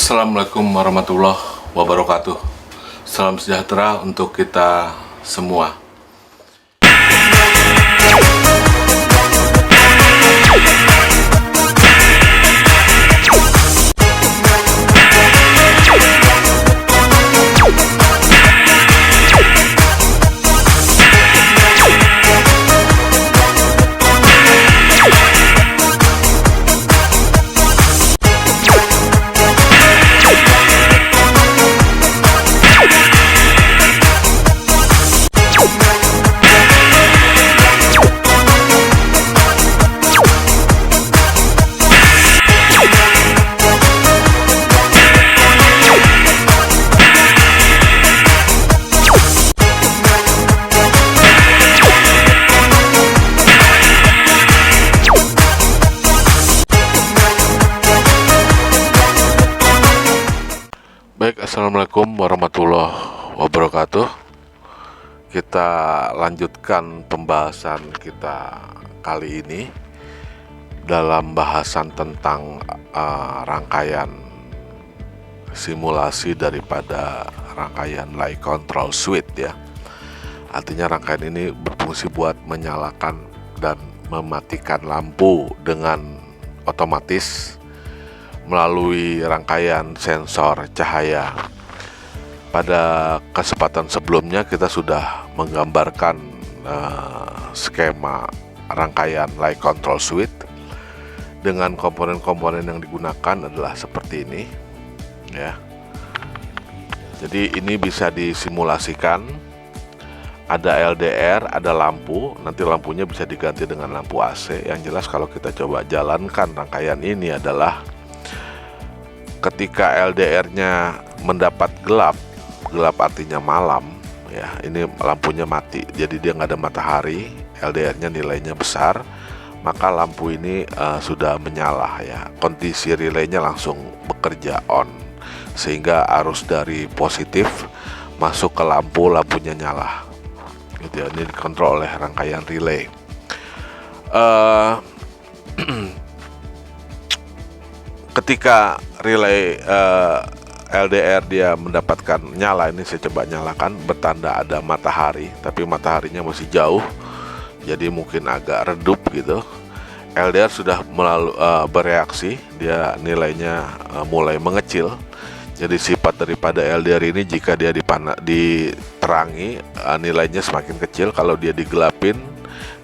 Assalamualaikum warahmatullahi wabarakatuh. Salam sejahtera untuk kita semua. Baik, assalamualaikum warahmatullahi wabarakatuh. Kita lanjutkan pembahasan kita kali ini dalam bahasan tentang rangkaian simulasi daripada rangkaian light control switch ya. Artinya rangkaian ini berfungsi buat menyalakan dan mematikan lampu dengan otomatis melalui rangkaian sensor cahaya. Pada kesempatan sebelumnya kita sudah menggambarkan skema rangkaian light control switch dengan komponen-komponen yang digunakan adalah seperti ini ya. Jadi ini bisa disimulasikan, ada LDR, ada lampu, nanti lampunya bisa diganti dengan lampu AC. Yang jelas kalau kita coba jalankan rangkaian ini adalah ketika LDR-nya mendapat gelap artinya malam ya, ini lampunya mati, jadi dia nggak ada matahari, LDR-nya nilainya besar, maka lampu ini sudah menyala ya, kondisi relaynya langsung bekerja on, sehingga arus dari positif masuk ke lampu, lampunya nyala gitu ya. Ini dikontrol oleh rangkaian relay. Ketika relay LDR dia mendapatkan nyala, ini saya coba nyalakan, bertanda ada matahari, tapi mataharinya masih jauh, jadi mungkin agak redup gitu. LDR sudah bereaksi, dia nilainya mulai mengecil. Jadi sifat daripada LDR ini, jika dia diterangi, nilainya semakin kecil. Kalau dia digelapin,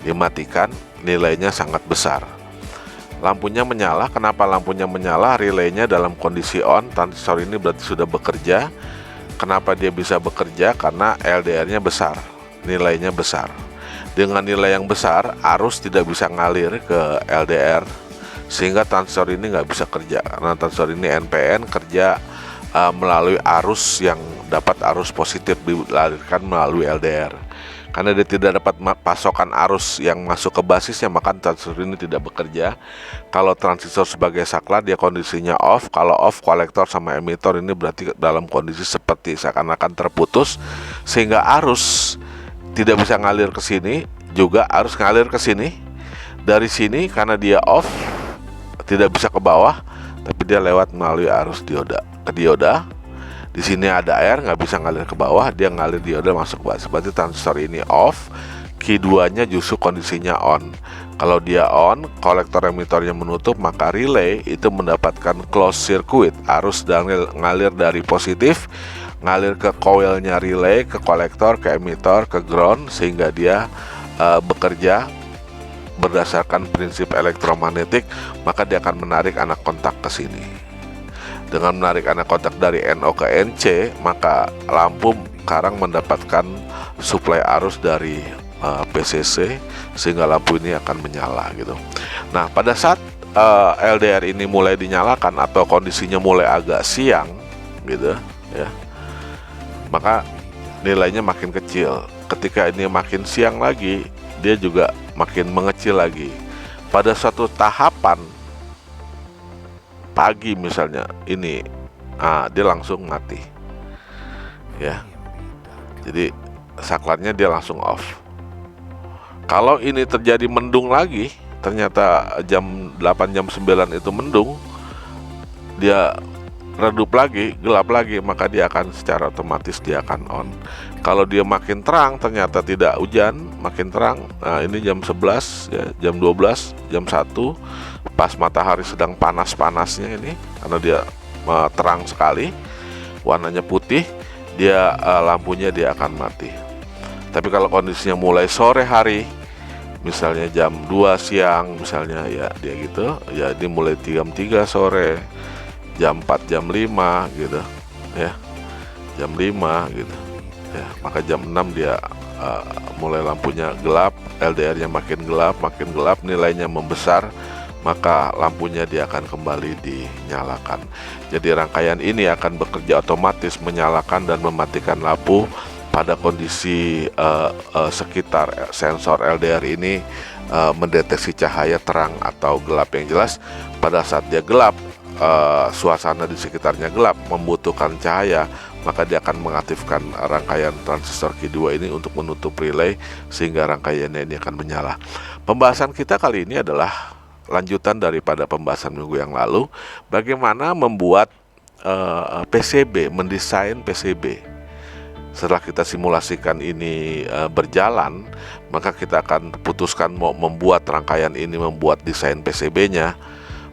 dimatikan, nilainya sangat besar. Lampunya menyala. Kenapa lampunya menyala? Relaynya dalam kondisi on, transistor ini berarti sudah bekerja. Kenapa dia bisa bekerja? Karena LDR-nya besar, nilainya besar. Dengan nilai yang besar, arus tidak bisa ngalir ke LDR, sehingga transistor ini nggak bisa kerja. Karena transistor ini NPN, kerja melalui arus yang dapat arus positif dilahirkan melalui LDR. Karena dia tidak dapat pasokan arus yang masuk ke basisnya, maka transistor ini tidak bekerja. Kalau transistor sebagai saklar, dia kondisinya off. Kalau off, kolektor sama emitor ini berarti dalam kondisi seperti seakan-akan terputus, sehingga arus tidak bisa ngalir ke sini, juga arus ngalir ke sini. Dari sini karena dia off, tidak bisa ke bawah, tapi dia lewat melalui arus dioda ke dioda. Di sini ada air, nggak bisa ngalir ke bawah, dia ngalir dioda masuk ke basis. Berarti transistor ini off, Q2-nya justru kondisinya on. Kalau dia on, kolektor emitornya menutup, maka relay itu mendapatkan closed circuit. Arus ngalir dari positif, ngalir ke coilnya relay, ke kolektor, ke emitor, ke ground, sehingga dia bekerja berdasarkan prinsip elektromagnetik, maka dia akan menarik anak kontak ke sini. Dengan menarik anak kontak dari NO ke NC, maka lampu sekarang mendapatkan suplai arus dari PCC, sehingga lampu ini akan menyala gitu. Nah, pada saat LDR ini mulai dinyalakan atau kondisinya mulai agak siang gitu ya, maka nilainya makin kecil. Ketika ini makin siang lagi, dia juga makin mengecil lagi. Pada suatu tahapan pagi misalnya ini, dia langsung mati ya. Jadi saklarnya dia langsung off. Kalau ini terjadi mendung lagi, ternyata jam 8 jam 9 itu mendung, dia redup lagi, gelap lagi, maka dia akan secara otomatis dia akan on. Kalau dia makin terang, ternyata tidak hujan, makin terang. Nah, ini jam 11 ya, jam 12, jam 1, pas matahari sedang panas-panasnya ini, karena dia terang sekali, warnanya putih, dia lampunya dia akan mati. Tapi kalau kondisinya mulai sore hari, misalnya jam 2 siang misalnya, ya dia gitu, ya dia mulai jam 3 sore, jam 4, jam 5 gitu ya, jam 5 gitu ya, maka jam 6 dia mulai lampunya gelap, LDR-nya makin gelap, nilainya membesar, maka lampunya dia akan kembali dinyalakan. Jadi rangkaian ini akan bekerja otomatis menyalakan dan mematikan lampu pada kondisi sekitar sensor LDR ini mendeteksi cahaya terang atau gelap. Yang jelas pada saat dia gelap, suasana di sekitarnya gelap, membutuhkan cahaya, maka dia akan mengaktifkan rangkaian transistor Q2 ini untuk menutup relay sehingga rangkaiannya ini akan menyala. Pembahasan kita kali ini adalah lanjutan daripada pembahasan minggu yang lalu, bagaimana membuat PCB, mendesain PCB. Setelah kita simulasikan ini berjalan, maka kita akan putuskan mau membuat rangkaian ini, membuat desain PCB-nya.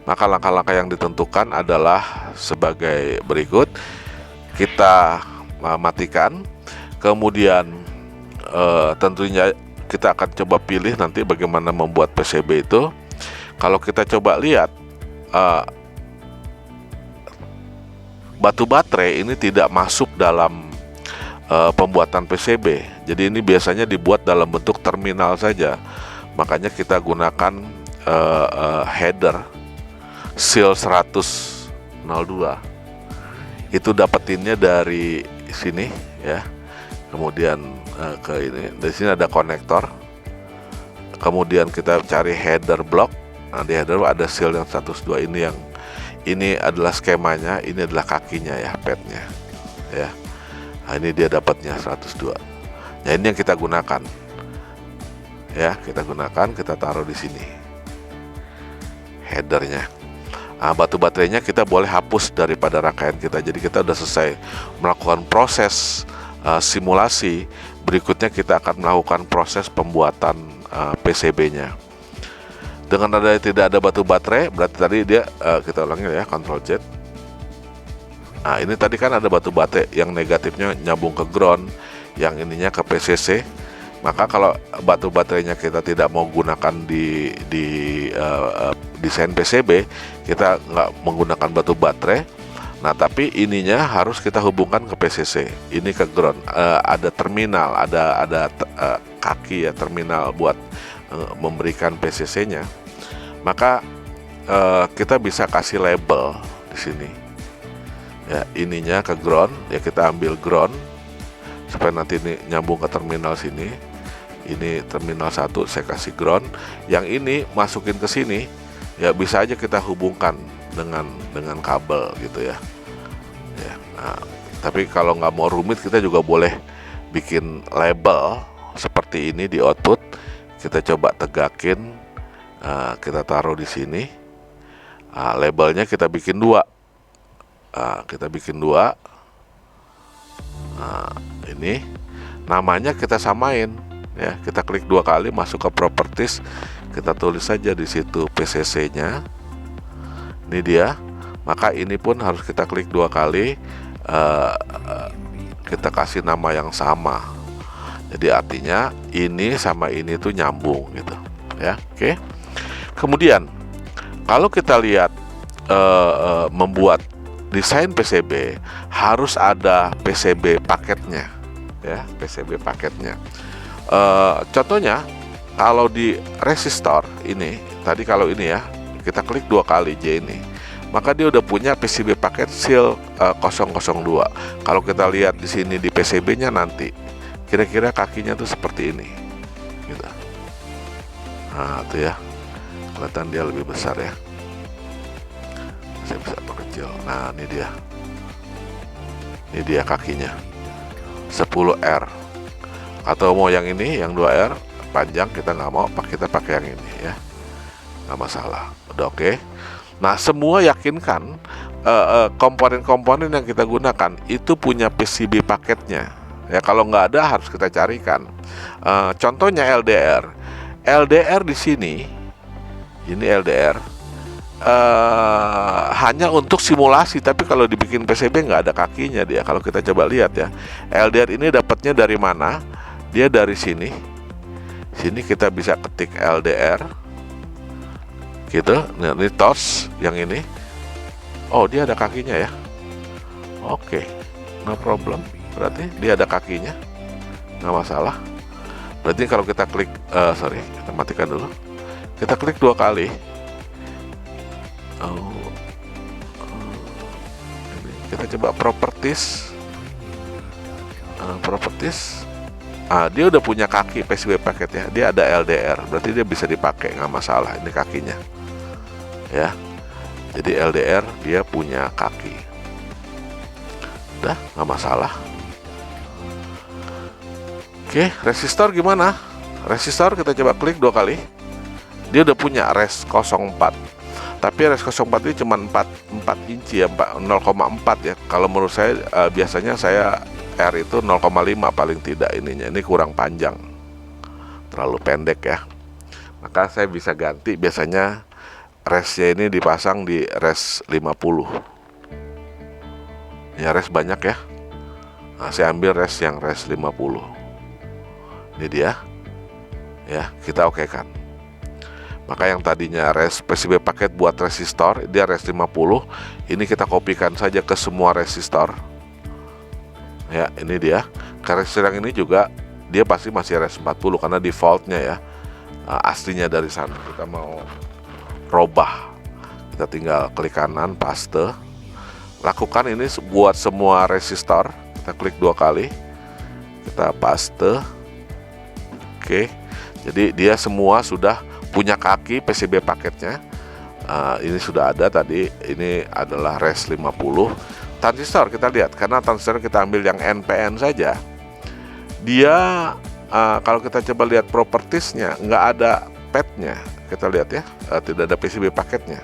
Maka langkah-langkah yang ditentukan adalah sebagai berikut. Kita matikan, kemudian tentunya kita akan coba pilih nanti bagaimana membuat PCB itu. Kalau kita coba lihat, batu baterai ini tidak masuk dalam pembuatan PCB. Jadi ini biasanya dibuat dalam bentuk terminal saja. Makanya kita gunakan header SIL 10002. Itu dapetinnya dari sini ya. Kemudian ke ini, di sini ada konektor. Kemudian kita cari header block. Nah, di header ada SIL yang 102 ini, yang ini adalah skemanya, ini adalah kakinya ya, padnya ya. Nah, ini dia dapatnya 102. Nah, ini yang kita gunakan ya, kita taruh di sini headernya. Nah, batu baterainya kita boleh hapus daripada rangkaian kita. Jadi kita udah selesai melakukan proses simulasi. Berikutnya kita akan melakukan proses pembuatan PCB-nya. Dengan tidak ada batu baterai, berarti tadi dia kita ulangi ya, Ctrl Z. Nah, ini tadi kan ada batu baterai yang negatifnya nyambung ke ground, yang ininya ke PCC. Maka kalau batu baterainya kita tidak mau gunakan di desain PCB, kita nggak menggunakan batu baterai. Nah, tapi ininya harus kita hubungkan ke PCC. Ini ke ground. Ada terminal, ada kaki ya, terminal buat memberikan PCC-nya. Maka kita bisa kasih label di sini. Ya, ininya ke ground, ya kita ambil ground supaya nanti ini nyambung ke terminal sini. Ini terminal 1, saya kasih ground. Yang ini masukin ke sini, ya bisa aja kita hubungkan dengan kabel gitu ya. Ya, nah, tapi kalau nggak mau rumit, kita juga boleh bikin label seperti ini di output. Kita coba tegakin, kita taruh di sini. Labelnya kita bikin 2. Ini namanya kita samain. Ya, kita klik 2 kali, masuk ke properties, kita tulis saja di situ PCC-nya. Ini dia. Maka ini pun harus kita klik 2 kali, kita kasih nama yang sama. Jadi artinya ini sama ini tuh nyambung gitu, ya. Oke. Kemudian kalau kita lihat membuat desain PCB, harus ada PCB paketnya, ya, PCB paketnya. Contohnya kalau di resistor ini tadi, kalau ini ya kita klik 2 kali J ini, maka dia udah punya PCB paket SIL 002. Kalau kita lihat di sini di PCB-nya nanti, kira-kira kakinya tuh seperti ini gitu. Nah, tuh ya, kelihatan dia lebih besar ya. Saya bisa perkecil. Nah, ini dia kakinya 10R. Atau mau yang ini, yang 2R panjang, kita nggak mau, kita pakai yang ini ya, nggak masalah, udah oke. Nah, semua yakinkan komponen-komponen yang kita gunakan itu punya PCB paketnya. Ya kalau nggak ada harus kita carikan. Contohnya LDR. LDR di sini, ini LDR. Hanya untuk simulasi, tapi kalau dibikin PCB nggak ada kakinya dia. Kalau kita coba lihat ya, LDR ini dapatnya dari mana? Dia dari sini. Sini kita bisa ketik LDR, gitu. Nah, ini TOS yang ini. Oh, dia ada kakinya ya. Oke, no problem. Berarti dia ada kakinya, nggak masalah. Berarti kalau kita klik, sorry, kita matikan dulu. Kita klik 2 kali. Kita coba properties. Dia udah punya kaki PCB paket ya. Dia ada LDR, berarti dia bisa dipakai, nggak masalah. Ini kakinya, ya. Jadi LDR dia punya kaki. Udah, nggak masalah. Oke, resistor gimana? Resistor kita coba klik 2 kali. Dia udah punya res 04. Tapi res 04 ini cuma 4 inci ya, 0,4 ya. Kalau menurut saya biasanya saya R itu 0,5 paling tidak ininya. Ini kurang panjang, terlalu pendek ya. Maka saya bisa ganti, biasanya resnya ini dipasang di res 50. Ya res banyak ya. Nah, saya ambil res yang res 50. Ini dia. Ya, kita oke kan. Maka yang tadinya res PCB paket buat resistor, dia res 50. Ini kita kopikan saja ke semua resistor. Ya, ini dia. Ke resistor yang ini juga dia pasti masih res 40 karena defaultnya ya. Aslinya dari sana. Kita mau robah, kita tinggal klik kanan, paste. Lakukan ini buat semua resistor. Kita klik 2 kali, kita paste. Oke, jadi dia semua sudah punya kaki PCB paketnya. Ini sudah ada tadi. Ini adalah res 50. Transistor kita lihat, karena transistor kita ambil yang NPN saja. Dia kalau kita coba lihat propertiesnya, nggak ada petnya. Kita lihat ya, tidak ada PCB paketnya.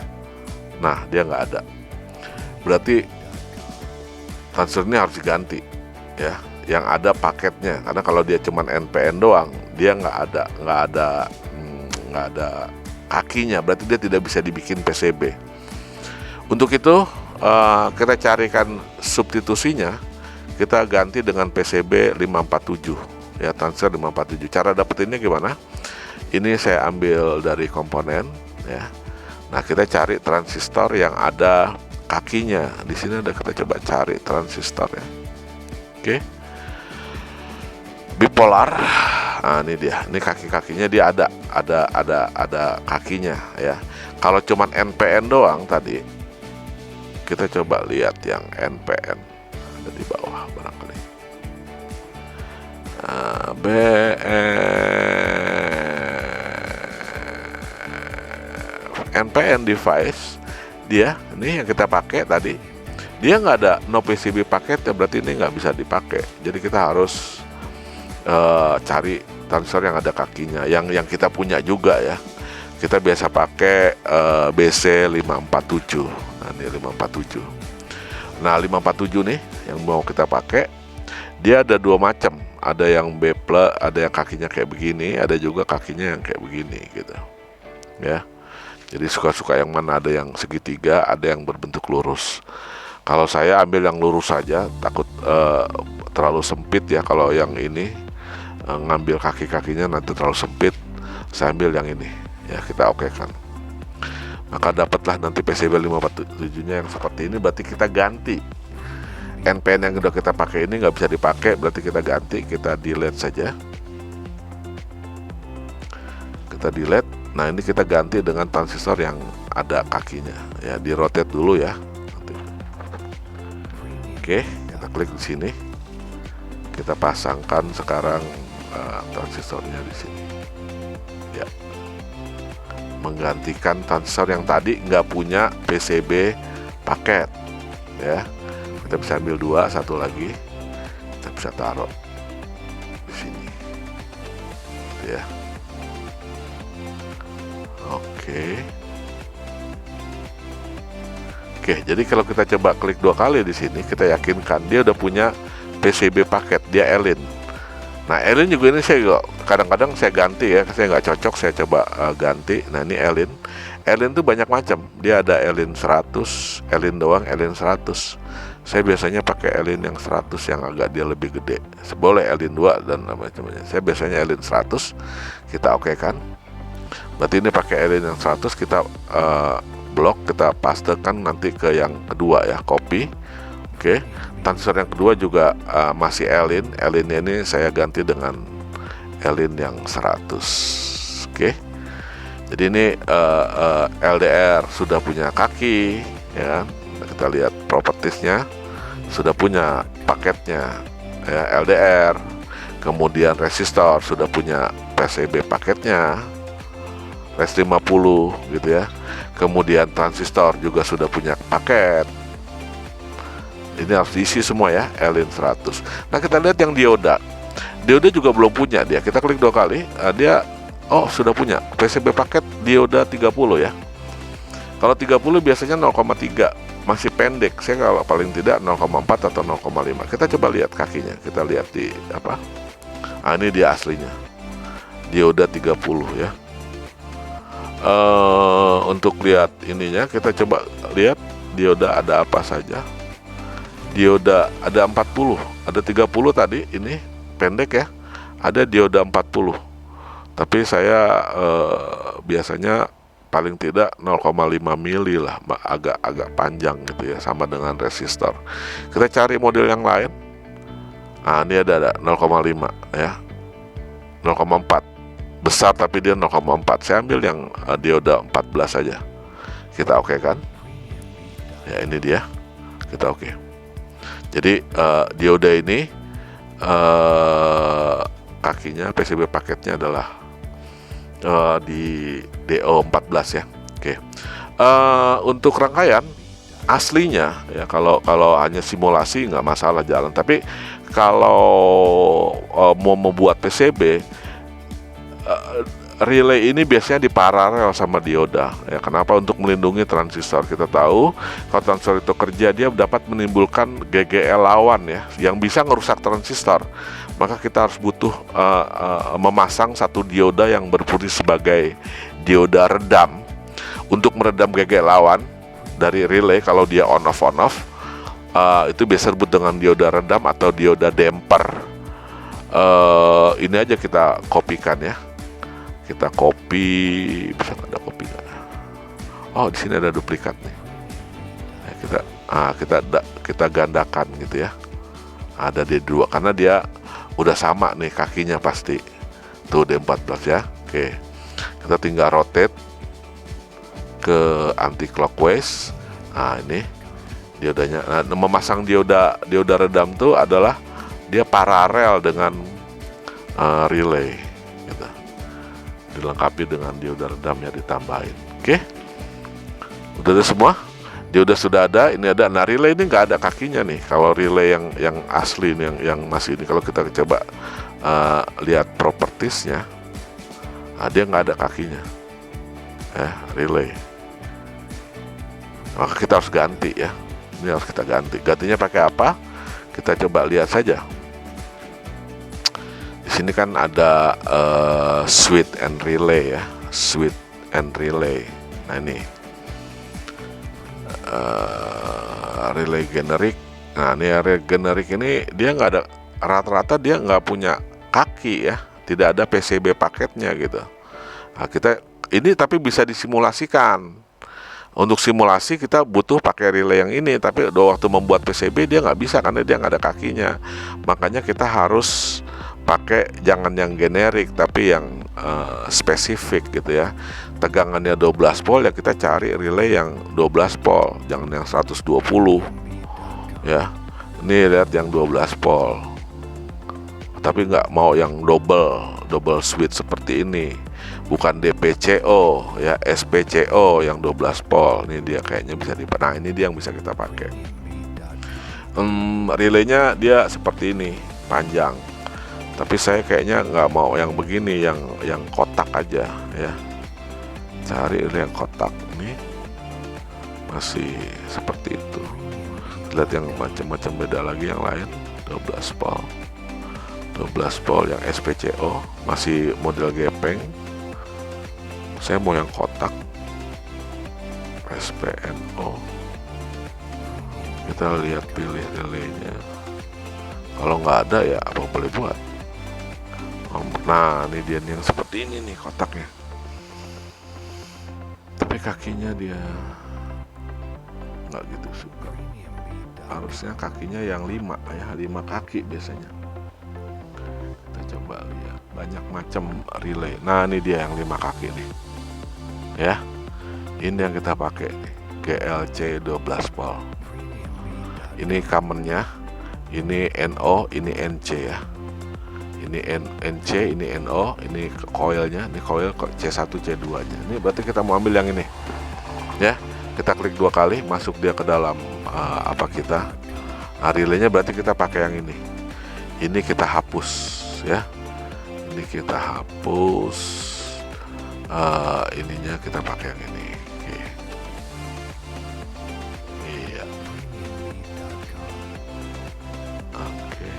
Nah, dia nggak ada. Berarti transistor ini harus diganti ya, yang ada paketnya. Karena kalau dia cuma NPN doang, dia nggak ada kakinya. Berarti dia tidak bisa dibikin PCB. Untuk itu kita carikan substitusinya. Kita ganti dengan PCB 547 ya, transistor 547. Cara dapetinnya gimana? Ini saya ambil dari komponen ya. Nah, kita cari transistor yang ada kakinya. Di sini ada, kita coba cari transistor ya. Oke. Bipolar. Nah, ini dia. Ini kaki-kakinya dia ada kakinya ya. Kalau cuman NPN doang tadi, kita coba lihat yang NPN ada di bawah barangkali. NPN device, dia ini yang kita pakai tadi, dia nggak ada no PCB paket ya, berarti ini nggak bisa dipakai. Jadi kita harus cari transistor yang ada kakinya, yang kita punya juga ya. Kita biasa pakai BC 547. Nah, ini 547. Nah, 547 nih yang mau kita pakai, dia ada 2 macam. Ada yang B+, ada yang kakinya kayak begini, ada juga kakinya yang kayak begini gitu. Ya. Jadi suka-suka yang mana, ada yang segitiga, ada yang berbentuk lurus. Kalau saya ambil yang lurus saja, takut terlalu sempit ya. Kalau yang ini ngambil kaki-kakinya nanti terlalu sempit, saya ambil yang ini. Ya, kita oke kan. Maka dapatlah nanti PCB 547-nya yang seperti ini. Berarti kita ganti. NPN yang udah kita pakai ini nggak bisa dipakai, berarti kita ganti. Kita delete saja. Kita delete. Nah, ini kita ganti dengan transistor yang ada kakinya. Ya, di rotate dulu ya. Oke, kita klik di sini. Kita pasangkan sekarang transistornya di sini. Ya. Menggantikan transistor yang tadi nggak punya PCB paket ya. Kita bisa ambil 2, satu lagi kita bisa taruh di sini ya. Oke, Oke, jadi kalau kita coba klik 2 kali di sini, kita yakinkan dia udah punya PCB paket, dia Elin. Nah, Elin juga ini saya kadang-kadang saya ganti ya, saya nggak cocok, saya coba ganti. Nah, ini Elin. Elin tuh banyak macam. Dia ada Elin 100, Elin doang, Elin 100. Saya biasanya pakai Elin yang 100 yang agak dia lebih gede. Boleh Elin 2 dan macam-macam. Saya biasanya Elin 100. Kita oke kan. Berarti ini pakai Elin yang 100, kita blok, kita pastekan nanti ke yang kedua ya, copy. Oke. Transistor yang kedua juga masih Elin. Elinnya ini saya ganti dengan Elin yang 100. Oke. Jadi ini LDR sudah punya kaki ya. Kita lihat propertiesnya, sudah punya paketnya ya, LDR. Kemudian resistor sudah punya PCB paketnya, res 50 gitu ya. Kemudian transistor juga sudah punya paket. Ini harus diisi semua ya, Elin 100. Nah, kita lihat yang dioda. Dioda juga belum punya dia. Kita klik 2 kali, dia sudah punya PCB paket dioda 30 ya. Kalau 30 biasanya 0,3, masih pendek. Saya kalau paling tidak 0,4 atau 0,5. Kita coba lihat kakinya. Kita lihat di apa? Ini dia aslinya. Dioda 30 ya. Untuk lihat ininya, kita coba lihat dioda ada apa saja. Dioda ada 40, ada 30 tadi, ini pendek ya. Ada dioda 40. Tapi saya biasanya paling tidak 0,5 mili lah, agak panjang gitu ya, sama dengan resistor. Kita cari model yang lain. Nah, ini ada 0,5 ya. 0,4. Besar tapi dia 0,4. Saya ambil yang dioda 14 saja. Kita oke kan? Ya, ini dia. Kita oke. Jadi dioda ini kakinya PCB paketnya adalah di DO14 ya. Oke. Untuk rangkaian aslinya ya, kalau hanya simulasi nggak masalah jalan. Tapi kalau mau membuat PCB, relay ini biasanya diparalel sama dioda ya. Kenapa? Untuk melindungi transistor. Kita tahu kalau transistor itu kerja, dia dapat menimbulkan GGL lawan ya, yang bisa merusak transistor. Maka kita harus butuh memasang satu dioda yang berfungsi sebagai dioda redam untuk meredam GGL lawan dari relay. Kalau dia on off itu biasa disebut dengan dioda redam atau dioda damper. Ini aja kita kopikan ya. Kita copy, bisa nggak ada copy nggak? Di sini ada duplikat nih. Nah, kita gandakan gitu ya. Ada di 2 karena dia udah sama nih kakinya pasti. Tuh D14 ya. Oke. Kita tinggal rotate ke anti clockwise. Nah, ini diodanya. Nah, memasang dioda redam tuh adalah dia paralel dengan relay gitu. Dilengkapi dengan dioda redamnya ditambahin. Oke. Udah ada semua? Dioda sudah ada, ini ada. Nah, relay ini nggak ada kakinya nih. Kalau relay yang asli nih, yang masih ini, kalau kita coba lihat propertiesnya, dia nggak ada kakinya. Relay. Maka kita harus ganti ya. Ini harus kita ganti. Gantinya pakai apa? Kita coba lihat saja. Di sini kan ada switch and relay ya, switch and relay. Nah, ini relay generik. Nah, ini relay generik ini dia nggak ada, rata-rata dia nggak punya kaki ya, tidak ada PCB paketnya gitu. Nah, kita ini tapi bisa disimulasikan. Untuk simulasi kita butuh pakai relay yang ini, tapi waktu membuat PCB dia nggak bisa karena dia nggak ada kakinya. Makanya kita harus pakai jangan yang generik tapi yang spesifik gitu ya. Tegangannya 12 volt ya, kita cari relay yang 12 volt, jangan yang 120 ya. Ini lihat yang 12 volt, tapi nggak mau yang double switch seperti ini, bukan DPCO ya, SPCO yang 12 volt. Ini dia kayaknya bisa dipakai. Nah, ini dia yang bisa kita pakai. Relaynya dia seperti ini, panjang. Tapi saya kayaknya nggak mau yang begini, yang kotak aja ya. Cari yang kotak ini. masih seperti itu. Lihat yang macam-macam beda lagi yang lain. 12 volt yang SPCO masih model gepeng. Saya mau yang kotak SPNO. Kita lihat pilih relaynya. Kalau nggak ada ya apa boleh buat. Nah ini dia yang seperti ini nih kotaknya, tapi kakinya dia nggak gitu suka. Harusnya kakinya yang 5 ya, 5 kaki biasanya. Kita coba lihat banyak macam relay. Nah ini dia yang 5 kaki nih ya, ini yang kita pakai nih, GLC 12 volt. Ini commonnya, ini NO, ini NC ya. Ini NC, ini NO, ini coilnya, ini coil C1 C2 nya. Ini berarti kita mau ambil yang ini ya. Kita klik 2 kali, masuk dia ke dalam apa kita. Nah, relaynya berarti kita pakai yang ini. Ini kita hapus ya. Ini kita hapus. Ininya kita pakai yang ini. Oke. Iya. Oke.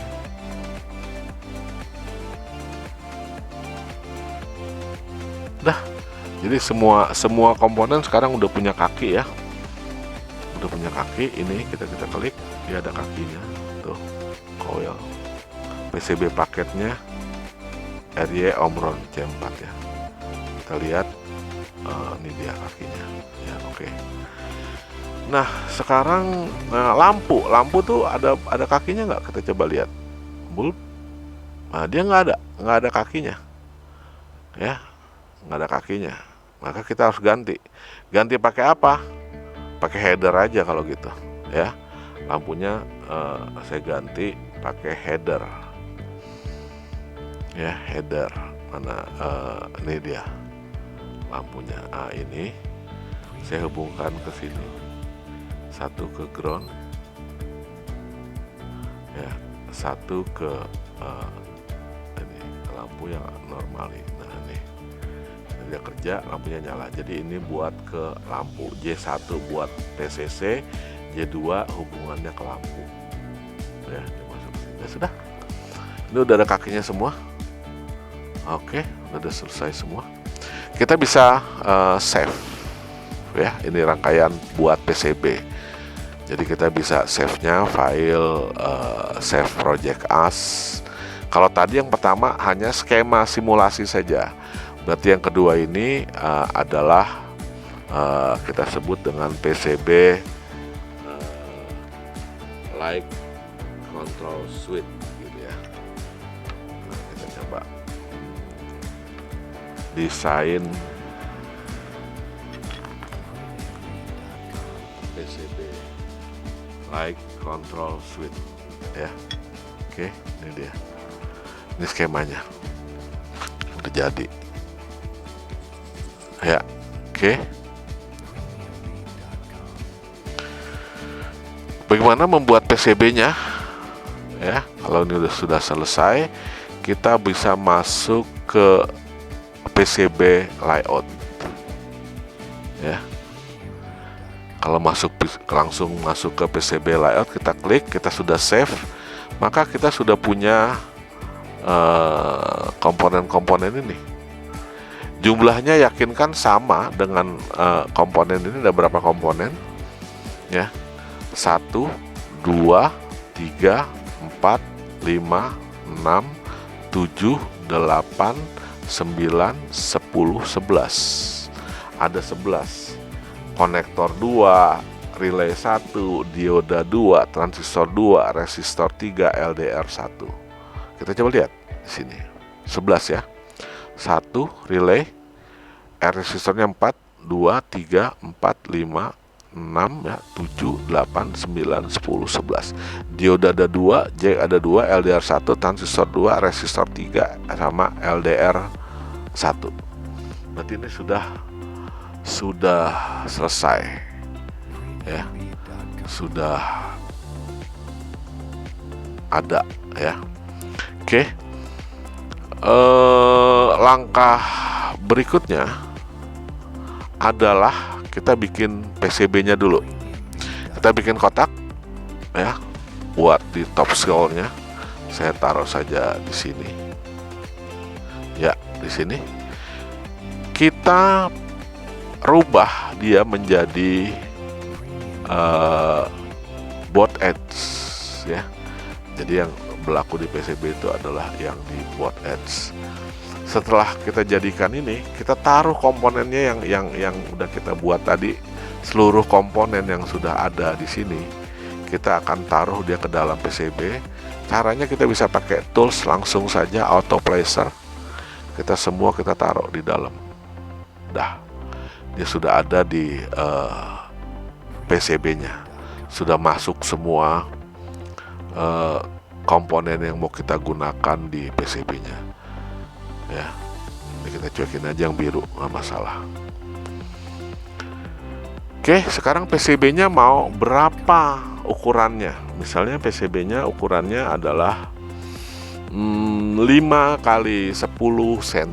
Dah. Jadi semua komponen sekarang udah punya kaki ya. Udah punya kaki. Ini kita klik, dia ada kakinya. Tuh, coil. PCB paketnya RY Omron C4 ya. Kita lihat, ini dia kakinya. Ya, oke. Nah, sekarang lampu tuh ada kakinya nggak? Kita coba lihat. Bulb. Nah, dia nggak ada kakinya. Ya, nggak ada kakinya. Maka kita harus ganti pakai apa? Pakai header aja kalau gitu ya. Lampunya saya ganti pakai header ya. Header mana? Ini dia lampunya. Ini saya hubungkan ke sini, satu ke ground ya, satu ke ini lampu yang normal ini. Nah nih dia kerja, lampunya nyala. Jadi ini buat ke lampu, J1 buat PCC, J2 hubungannya ke lampu ya. Masuk. Ya sudah, ini udah ada kakinya semua. Oke, udah selesai semua. Kita bisa save ya. Ini rangkaian buat PCB. Jadi kita bisa save-nya file save project as. Kalau tadi yang pertama hanya skema simulasi saja. Berarti yang kedua ini adalah kita sebut dengan PCB like control suite gitu ya. Nah, kita coba desain PCB like control suite ya. Oke, ini dia. Ini skemanya udah jadi ya. Oke. Bagaimana membuat PCB-nya ya? Kalau ini sudah selesai, kita bisa masuk ke PCB layout ya. Kalau langsung masuk ke PCB layout, kita klik, kita sudah save, maka kita sudah punya komponen-komponen ini. Jumlahnya yakinkan sama dengan komponen ini. Ada berapa komponen ya? 1, 2, 3, 4, 5, 6, 7, 8, 9, 10, 11. Ada 11. Konektor 2, relay 1, dioda 2, transistor 2, resistor 3, LDR 1. Kita coba lihat di sini. 11 ya. 1 relay, resistornya 4, 2, 3, 4, 5, 6 ya, 7, 8, 9, 10, 11. Dioda ada 2, jack ada 2, LDR 1, transistor 2, resistor 3 sama LDR 1. Berarti ini sudah selesai ya. Sudah ada ya. Oke. Langkah berikutnya adalah kita bikin PCB-nya dulu. Kita bikin kotak ya, buat di top scroll-nya. Saya taruh saja di sini. Ya, di sini. Kita rubah dia menjadi both edge ya. Jadi yang berlaku di PCB itu adalah yang di both edge. Setelah kita jadikan ini, kita taruh komponennya yang udah kita buat tadi. Seluruh komponen yang sudah ada di sini kita akan taruh dia ke dalam PCB. Caranya kita bisa pakai tools langsung saja, auto placer. Kita semua kita taruh di dalam. Dah, dia sudah ada di PCB-nya. Sudah masuk semua komponen yang mau kita gunakan di PCB-nya. Ya, ini kita cuekin aja yang biru, nggak masalah. Oke, sekarang PCB-nya mau berapa ukurannya? Misalnya PCB-nya ukurannya adalah 5 kali 10 cm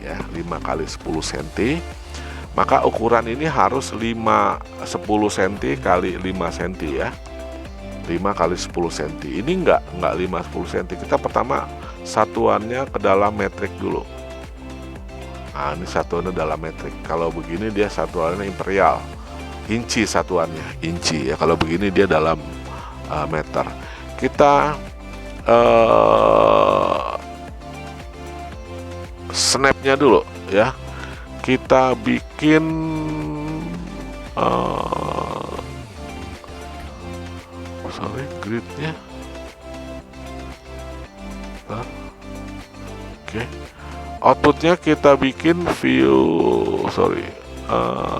ya, 5 kali 10 cm. Maka ukuran ini harus 10 cm kali 5 cm ya. 5 kali 10 cm. Ini enggak 5 10 cm. Kita pertama satuannya ke dalam metrik dulu. Nah, ini satuannya dalam metrik. Kalau begini dia satuannya imperial. Inci satuannya, inci ya. Kalau begini dia dalam meter. Kita snapnya dulu ya. Kita bikin gridnya. Oke. Outputnya kita bikin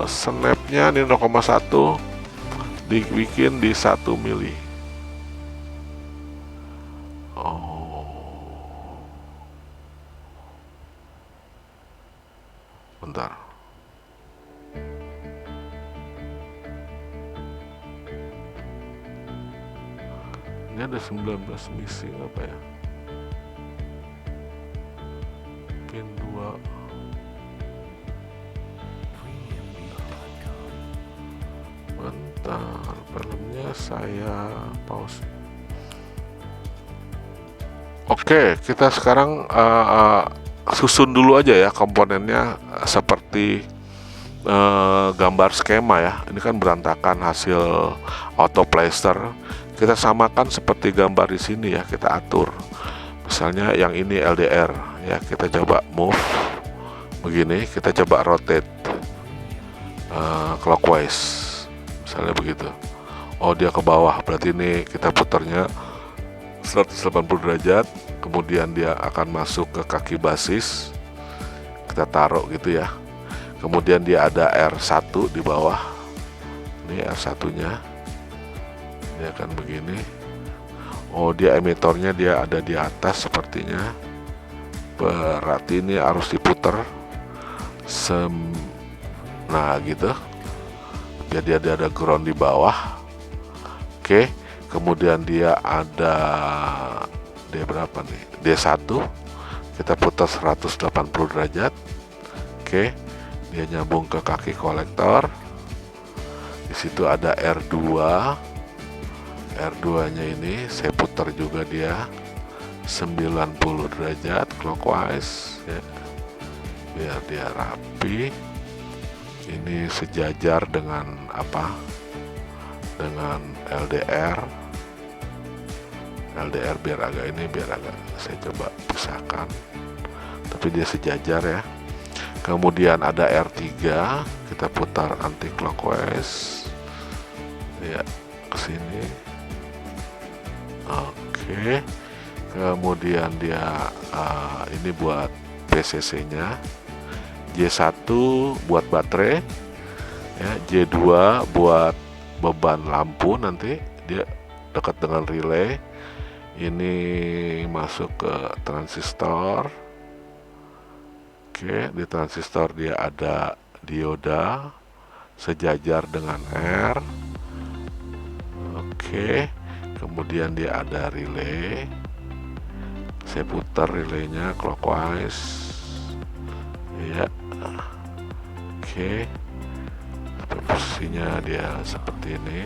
snapnya ini 0,1 dibikin di 1 mili. Bentar. Ini ada 19 missing apa ya? Pin 2. Bentar, filmnya saya pause. Oke, kita sekarang susun dulu aja ya komponennya seperti gambar skema ya. Ini kan berantakan hasil auto placer. Kita samakan seperti gambar di sini ya, kita atur. Misalnya yang ini LDR ya, kita coba move begini, kita coba rotate clockwise. Misalnya begitu. Oh, dia ke bawah, berarti ini kita putarnya 180 derajat. Kemudian dia akan masuk ke kaki basis, kita taruh gitu ya. Kemudian dia ada R1 di bawah. Ini R1 nya, dia akan begini. Oh, dia emitornya dia ada di atas sepertinya. Berarti ini harus diputar nah gitu, biar dia ada ground di bawah. Oke, kemudian dia ada D berapa nih? D1. Kita putar 180 derajat. Oke. Dia nyambung ke kaki kolektor. Di situ ada R2. R2-nya ini saya putar juga dia 90 derajat clockwise ya. Biar dia rapi. Ini sejajar dengan apa? Dengan LDR biar agak saya coba pisahkan, tapi dia sejajar ya. Kemudian ada R3, kita putar anti clockwise ya ke sini. Oke. Kemudian dia ini buat PCC nya, J1 buat baterai ya, J2 buat beban lampu, nanti dia dekat dengan relay. Ini masuk ke transistor. Oke, di transistor dia ada dioda sejajar dengan R. Oke, kemudian dia ada relay. Saya putar relaynya clockwise ya. Oke, sampai fungsinya dia seperti ini.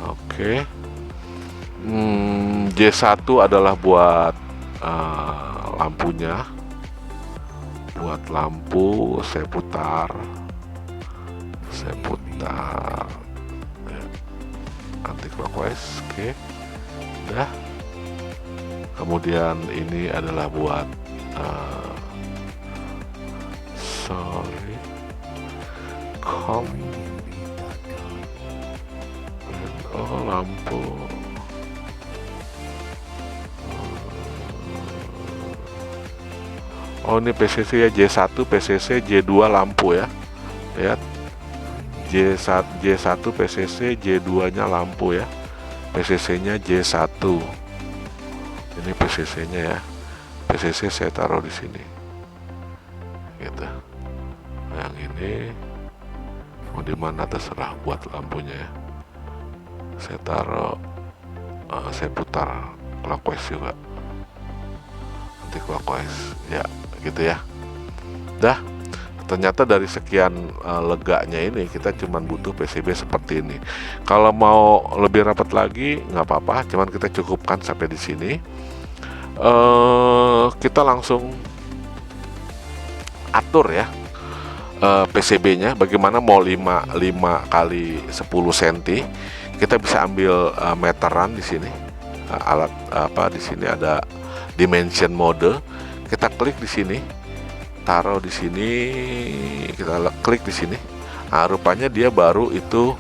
Oke. J1 adalah buat lampunya. Buat lampu saya putar anti clockwise. Oke, udah. Kemudian ini adalah buat lampu. Oh, ini PCC ya, J1 PCC, J2 lampu ya. Lihat, J1 PCC, J2 nya lampu ya. PCC nya J1. Ini PCC nya ya. PCC saya taruh di sini gitu. Yang ini mau dimana terserah buat lampunya ya. Saya taruh, saya putar clockwise juga, anti clockwise ya, gitu ya. Dah, ternyata dari sekian leganya ini kita cuman butuh PCB seperti ini. Kalau mau lebih rapat lagi nggak apa-apa, cuman kita cukupkan sampai di sini. Kita langsung atur ya PCB-nya bagaimana. Mau 5 kali 10 cm, kita bisa ambil meteran di sini. Alat di sini ada dimension mode. Kita klik di sini, taruh di sini, kita klik di sini. Nah, rupanya dia baru itu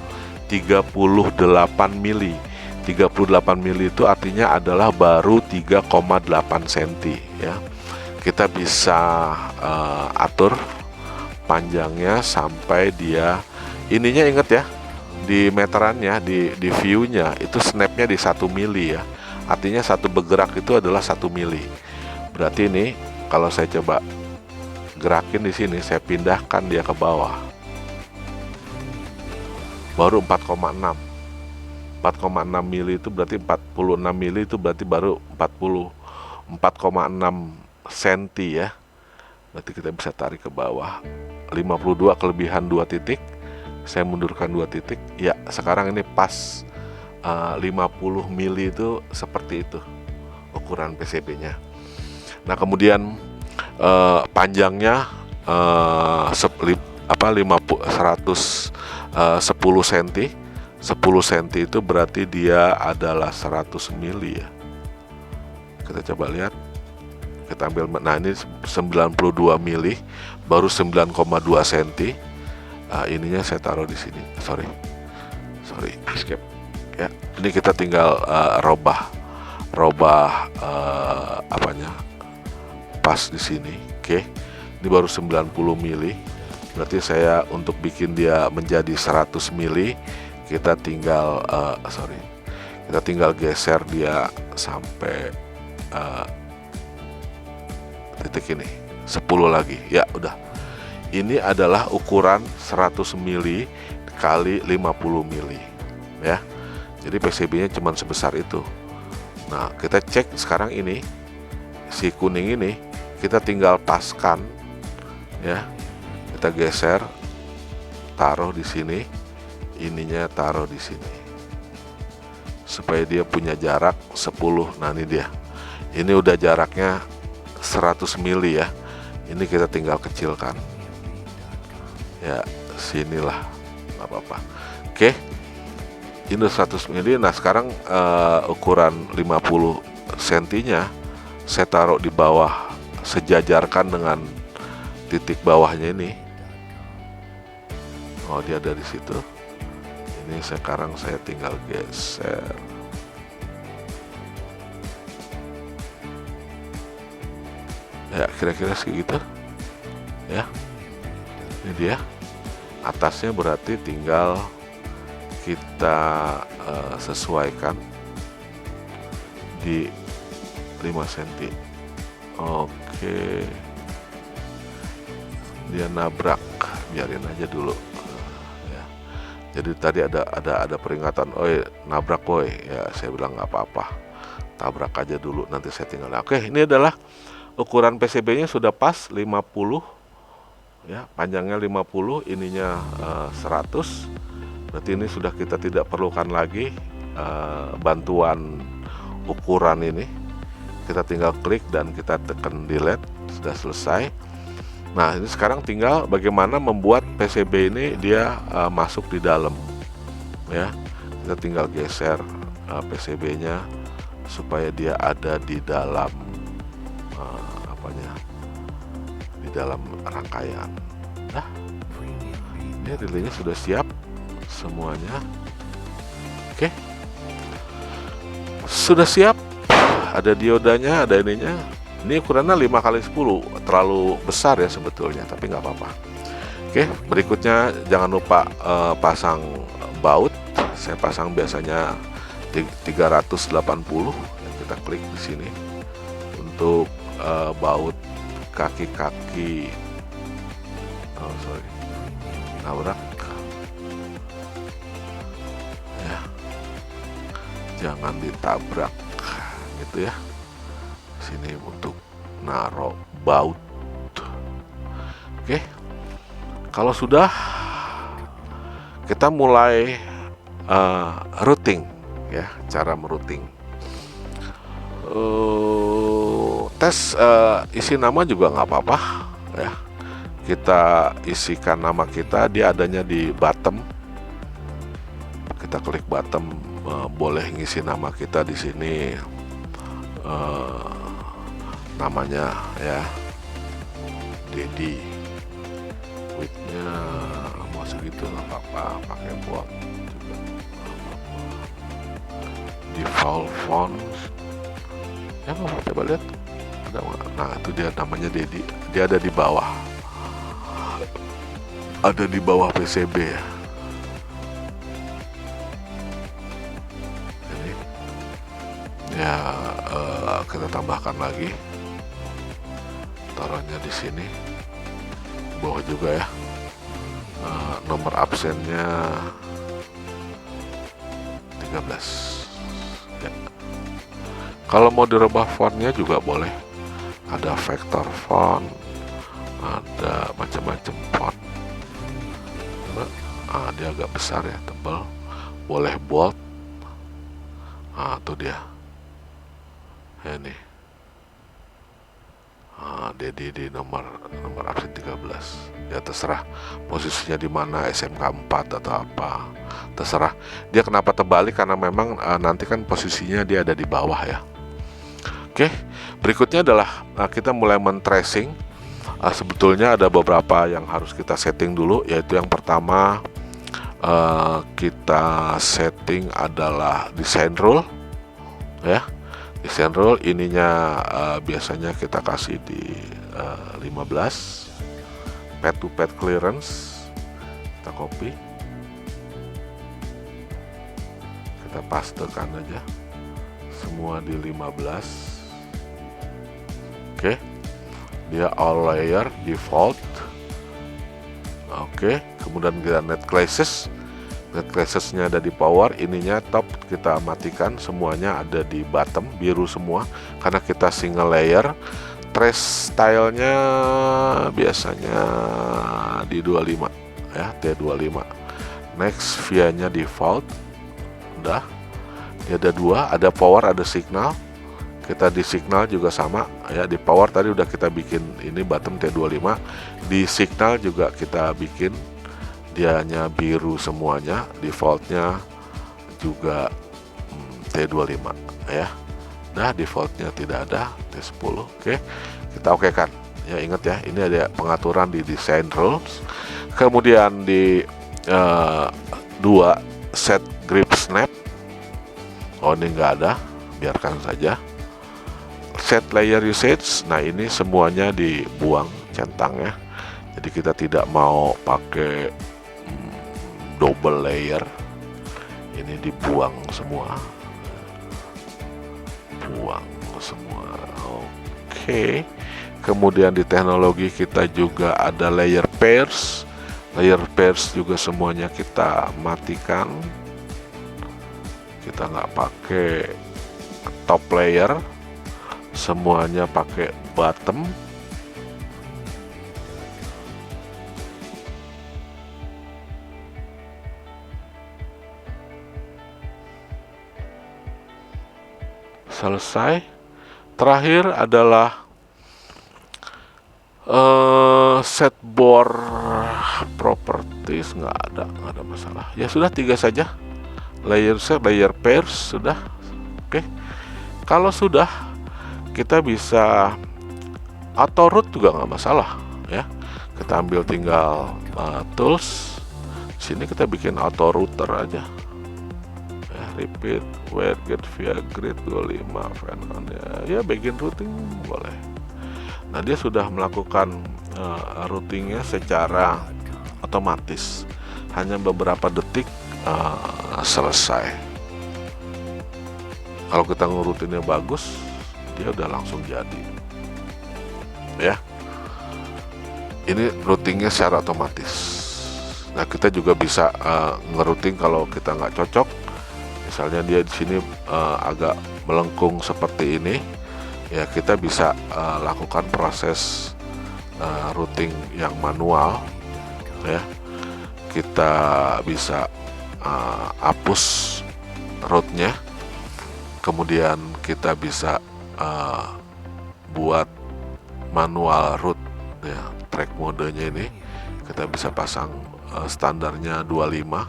38 mili. 38 mili itu artinya adalah baru 3,8 cm ya. Kita bisa atur panjangnya sampai dia ininya, inget ya, di meterannya, di view-nya itu snapnya di 1 mili ya. Artinya satu bergerak itu adalah 1 mili. Berarti ini kalau saya coba gerakin di sini, saya pindahkan dia ke bawah, baru 4,6. 4,6 mili itu berarti 46 mili itu berarti baru 4,6 cm ya. Berarti kita bisa tarik ke bawah. 52 kelebihan 2 titik, saya mundurkan 2 titik ya. Sekarang ini pas 50 mili itu seperti itu ukuran PCB-nya. Nah, kemudian panjangnya 110 cm. 10 cm itu berarti dia adalah 100 mili ya. Kita coba lihat. Kita ambil, nah ini 92 mili, baru 9,2 cm. Ininya saya taruh di sini. Sorry, escape. Ya, ini kita tinggal robah pas di sini. Oke. Ini baru 90 mili. Berarti saya untuk bikin dia menjadi 100 mili, kita tinggal kita tinggal geser dia sampai titik ini 10 lagi ya. Udah, ini adalah ukuran 100 mili kali 50 mili ya. Jadi PCB nya cuma sebesar itu. Nah, kita cek sekarang ini, si kuning ini kita tinggal paskan ya. Kita geser, taruh di sini, ininya taruh di sini, supaya dia punya jarak 10. Nah, ini dia, ini udah jaraknya 100 mili ya. Ini kita tinggal kecilkan ya, sinilah, nggak apa-apa. Oke, ini 100 mili. Nah, sekarang ukuran 50 cm nya saya taruh di bawah, sejajarkan dengan titik bawahnya ini. Oh, dia ada di situ. Ini sekarang saya tinggal geser. Ya, kira-kira segitu ya. Ini dia atasnya, berarti tinggal kita sesuaikan di 5 cm. Oke, dia nabrak, biarin aja dulu ya. Jadi tadi ada peringatan, oi nabrak boy ya. Saya bilang nggak apa-apa, tabrak aja dulu, nanti saya tinggal. Oke, ini adalah ukuran PCB nya sudah pas 50 ya, panjangnya 50, ininya 100. Berarti ini sudah kita tidak perlukan lagi bantuan ukuran ini. Kita tinggal klik dan kita tekan delete, sudah selesai. Nah, ini sekarang tinggal bagaimana membuat PCB ini dia masuk di dalam, ya. Kita tinggal geser PCB-nya supaya dia ada di dalam di dalam rangkaian. Nah, ini relaynya sudah siap semuanya. Oke, sudah siap. Ada diodanya, ada ininya. Ini ukurannya 5x10, terlalu besar ya sebetulnya, tapi nggak apa-apa. Oke, berikutnya jangan lupa pasang baut. Saya pasang biasanya 380. Kita klik di sini untuk baut kaki-kaki. Nabrak. Ya, jangan ditabrak, gitu ya. Sini untuk naruh baut. Oke, kalau sudah, kita mulai routing, ya, cara merouting. Tes isi nama juga nggak apa-apa, ya. Kita isikan nama kita, dia adanya di bottom. Kita klik bottom, boleh ngisi nama kita di sini. Namanya ya Dedi, widthnya mau segitu nggak apa-apa, pakai font juga. Default font ya, mau coba lihat ada nggak? Nah, itu dia namanya Dedi, dia ada di bawah, ada di bawah PCB ya. Ini ya, kita tambahkan lagi, taruhnya di sini bawah juga ya. Nomor absennya 13 ya. Kalau mau dirubah fontnya juga boleh, ada vector font, ada macam-macam font. Dia agak besar ya, tebal, boleh bold. Itu dia ini. Dedi di nomor absen 13 ya, terserah posisinya di mana, SMK 4 atau apa, terserah. Dia kenapa terbalik, karena memang nanti kan posisinya dia ada di bawah ya. Oke, berikutnya adalah kita mulai men-tracing. Sebetulnya ada beberapa yang harus kita setting dulu, yaitu yang pertama kita setting adalah design rule ya. Design rule ininya biasanya kita kasih di 15. Pad to pad clearance kita copy, kita pastekan aja semua di 15. Oke, dia all layer default. Oke, kemudian kita net classes. Net classesnya ada di power, ininya top kita matikan, semuanya ada di bottom, biru semua karena kita single layer. Trace stylenya biasanya di 25 ya, T25. Next via-nya default, udah. Dia ada dua, ada power, ada signal. Kita di signal juga sama ya, di power tadi udah kita bikin ini bottom T25, di signal juga kita bikin dianya biru semuanya, defaultnya juga T25 ya. Nah, defaultnya tidak ada, T10. Oke, kita oke kan ya. Ingat ya, ini ada pengaturan di design rules. Kemudian di 2 set grip snap, ini nggak ada, biarkan saja. Set layer usage, nah ini semuanya dibuang centangnya, jadi kita tidak mau pakai double layer, ini dibuang semua, buang semua. Oke. Kemudian di teknologi kita juga ada layer pairs. Layer pairs juga semuanya kita matikan, kita nggak pakai top layer, semuanya pakai bottom. selesai. Terakhir adalah set board properties, nggak ada masalah. Ya sudah, 3 saja. Layer set, layer pairs sudah. Oke. Kalau sudah, kita bisa auto root juga nggak masalah ya. Kita ambil tinggal tools. Sini kita bikin auto router aja. Ya, repeat where get via grid 25 fan on ya begin routing boleh. Nah, dia sudah melakukan routingnya secara otomatis. Hanya beberapa detik selesai. Kalau kita ngurutinnya bagus, dia udah langsung jadi. Ya, ini routingnya secara otomatis. Nah, kita juga bisa ngerouting kalau kita nggak cocok. Misalnya dia di sini agak melengkung seperti ini, ya kita bisa lakukan proses routing yang manual. Ya, kita bisa hapus rootnya, kemudian kita bisa buat manual root ya. Track modenya ini kita bisa pasang standarnya 25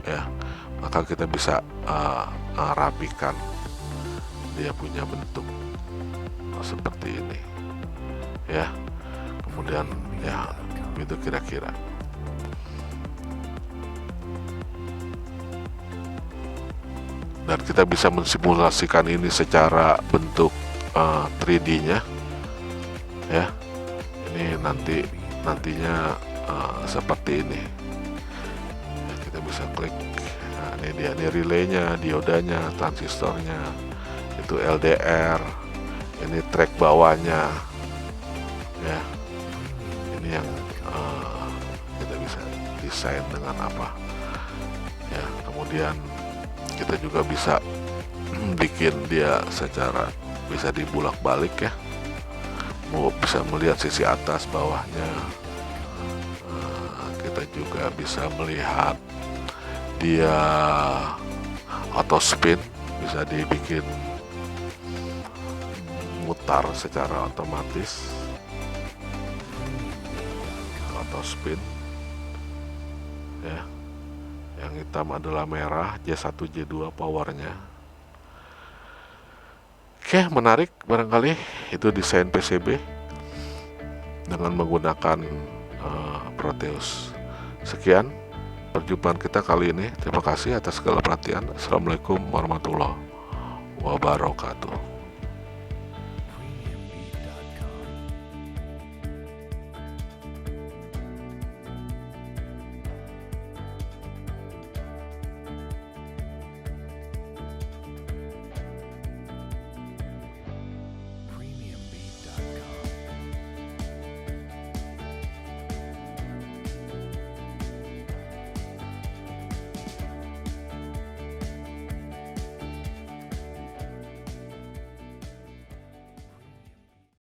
ya, maka kita bisa rapikan dia punya bentuk seperti ini ya. Kemudian ya itu kira-kira. Dan kita bisa mensimulasikan ini secara bentuk 3D-nya ya. Ini nantinya seperti ini ya, kita bisa klik. Nah, ini dia, ini relaynya, diodanya, transistornya, itu LDR, ini track bawahnya ya. Ini yang kita bisa desain dengan apa ya. Kemudian kita juga bisa bikin dia secara bisa dibulak-balik ya. Bisa melihat sisi atas bawahnya. Kita juga bisa melihat dia auto spin, bisa dibikin mutar secara otomatis. Auto spin ya. Yang hitam adalah merah, J1 J2 powernya. Oke, menarik barangkali itu desain PCB dengan menggunakan Proteus. Sekian perjumpaan kita kali ini. Terima kasih atas segala perhatian. Assalamualaikum warahmatullahi wabarakatuh.